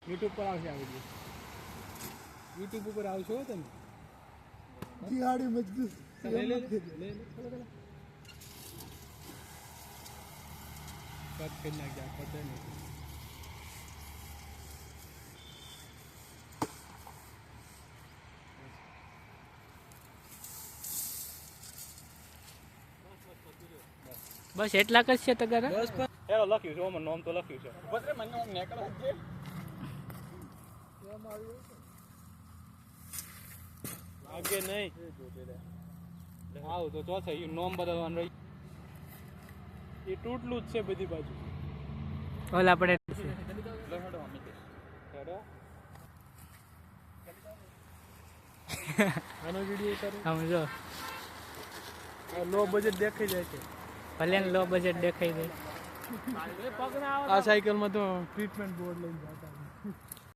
YouTube પર આવશે આ વિડીયો. યુટ્યુબ ઉપર આવશો તમે. દિહાડી મજબૂત લે લે કટ કરી નાખજે આ પતે નહીં. બસ એટલા જ છે તગારા. બસ હેલો લખ્યું છે ઓમર નામ તો લખ્યું છે. બસ મને ઓમ નેકળ છે. આગે નહીં આવ તો ચોથે ઈ નામ બદલવાનું રહી. એ તૂટલું જ છે બધી બાજુ. ઓલા પડે આનો વિડીયો કરું સમજો. લો બજેટ દેખાઈ જાય છે. ભલે લો બજેટ દેખાઈ દે. આ સાયકલમાં તો ટ્રીટમેન્ટ બોર્ડ લઈને જતા.